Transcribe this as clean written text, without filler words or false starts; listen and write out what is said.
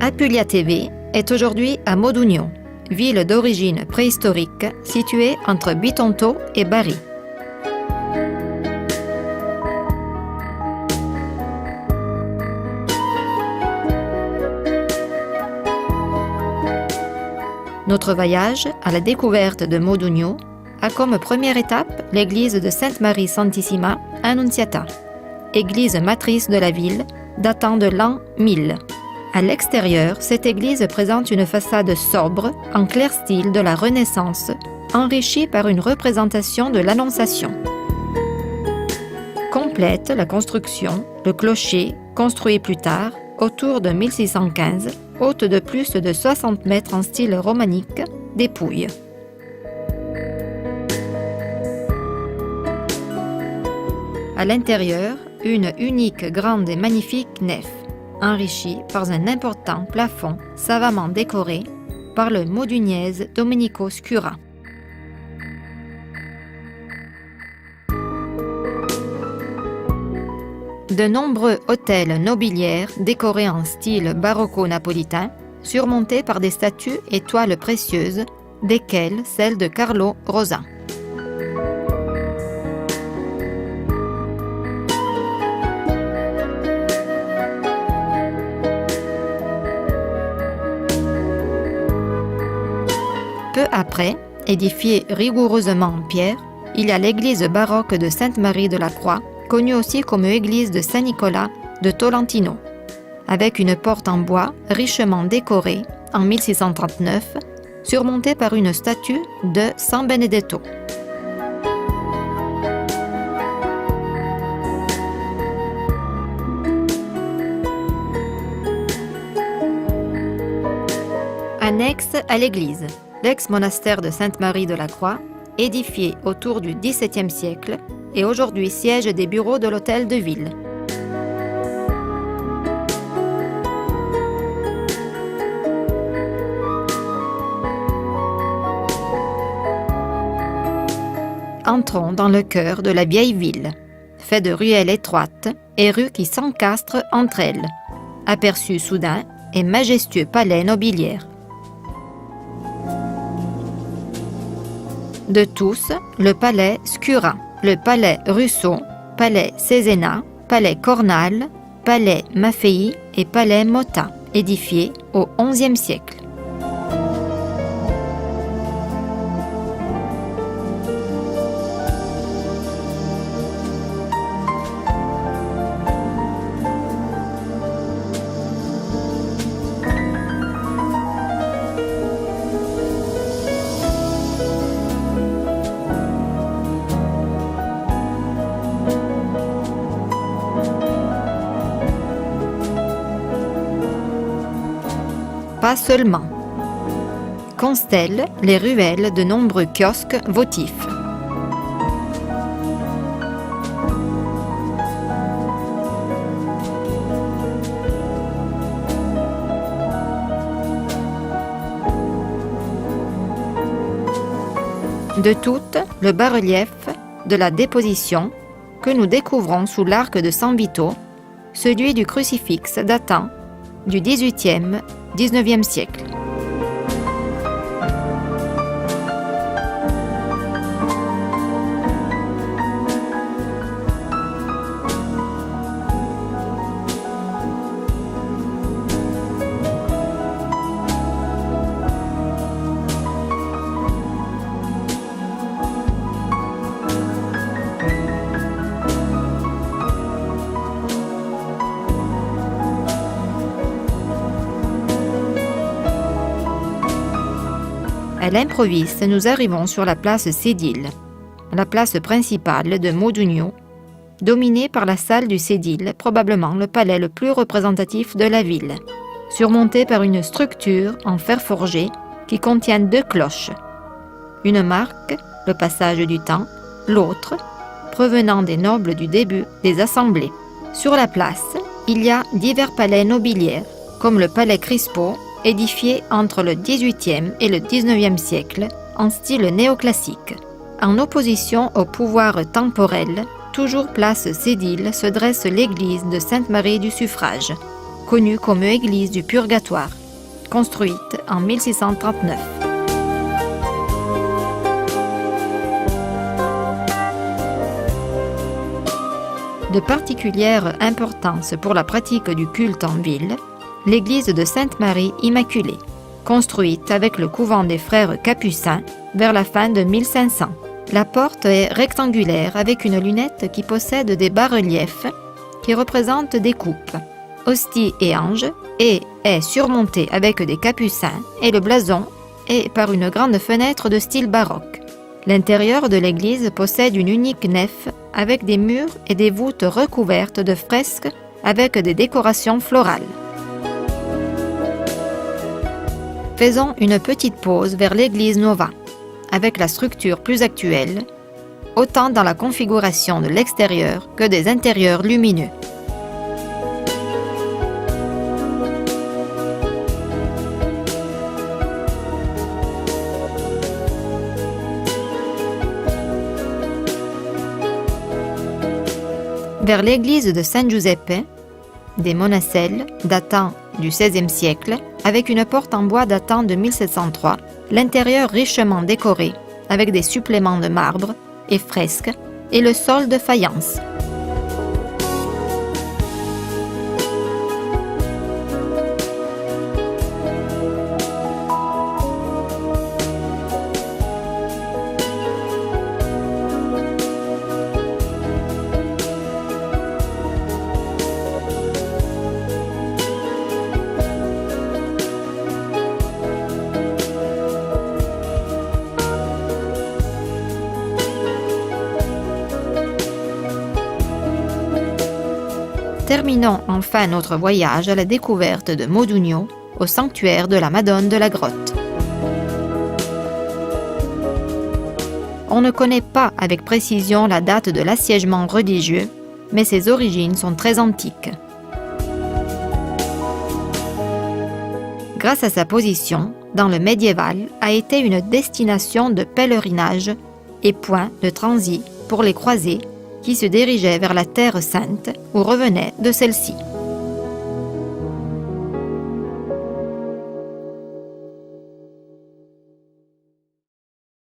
Apulia TV est aujourd'hui à Modugno, ville d'origine préhistorique située entre Bitonto et Bari. Notre voyage à la découverte de Modugno a comme première étape l'église de Sainte Marie Santissima Annunziata, église matrice de la ville datant de l'an 1000. À l'extérieur, cette église présente une façade sobre en clair style de la Renaissance, enrichie par une représentation de l'Annonciation. Complète la construction, le clocher, construit plus tard, autour de 1615, haute de plus de 60 mètres en style romanique, dépouille. À l'intérieur, une unique grande et magnifique nef, enrichie par un important plafond savamment décoré par le modugnese Domenico Scura. De nombreux hôtels nobiliaires décorés en style barocco-napolitain, surmontés par des statues et toiles précieuses, desquelles celle de Carlo Rosa. Peu après, édifiée rigoureusement en pierre, il y a l'église baroque de Sainte-Marie de la Croix, connue aussi comme église de Saint-Nicolas de Tolentino, avec une porte en bois richement décorée en 1639, surmontée par une statue de San Benedetto. Annexe à l'église, l'ex-monastère de Sainte-Marie de la Croix, édifié autour du XVIIe siècle, et aujourd'hui siège des bureaux de l'hôtel de ville. Entrons dans le cœur de la vieille ville, fait de ruelles étroites et rues qui s'encastrent entre elles, aperçu soudain et majestueux palais nobiliaire. De tous, le palais Scura, le palais Russo, palais Cesena, palais Cornal, palais Maffei et palais Motta, édifiés au XIe siècle. Pas seulement. Constellent les ruelles de nombreux kiosques votifs. De toutes, le bas-relief de la déposition que nous découvrons sous l'arc de San Vito, celui du crucifix datant du XVIIIe-XIXe siècle. À l'improviste, nous arrivons sur la place Sédile, la place principale de Modugno, dominée par la salle du Sédile, probablement le palais le plus représentatif de la ville, surmonté par une structure en fer forgé qui contient 2 cloches. Une marque le passage du temps, l'autre provenant des nobles du début des assemblées. Sur la place, il y a divers palais nobiliaires, comme le palais Crispo, édifié entre le XVIIIe et le XIXe siècle en style néoclassique. En opposition au pouvoir temporel, toujours place Sédile, se dresse l'église de Sainte-Marie du Suffrage, connue comme église du Purgatoire, construite en 1639. De particulière importance pour la pratique du culte en ville, l'église de Sainte-Marie Immaculée, construite avec le couvent des frères capucins vers la fin de 1500. La porte est rectangulaire avec une lunette qui possède des bas-reliefs qui représentent des coupes, hosties et anges, et est surmontée avec des capucins, et le blason est par une grande fenêtre de style baroque. L'intérieur de l'église possède une unique nef avec des murs et des voûtes recouvertes de fresques avec des décorations florales. Faisons une petite pause vers l'église Nova, avec la structure plus actuelle, autant dans la configuration de l'extérieur que des intérieurs lumineux. Vers l'église de San Giuseppe, des monacelles datant du XVIe siècle, avec une porte en bois datant de 1703, l'intérieur richement décoré, avec des suppléments de marbre et fresques, et le sol de faïence. Terminons enfin notre voyage à la découverte de Modugno, au sanctuaire de la Madone de la Grotte. On ne connaît pas avec précision la date de l'assiègement religieux, mais ses origines sont très antiques. Grâce à sa position, dans le médiéval, a été une destination de pèlerinage et point de transit pour les croisés qui se dirigeaient vers la Terre Sainte ou revenaient de celle-ci.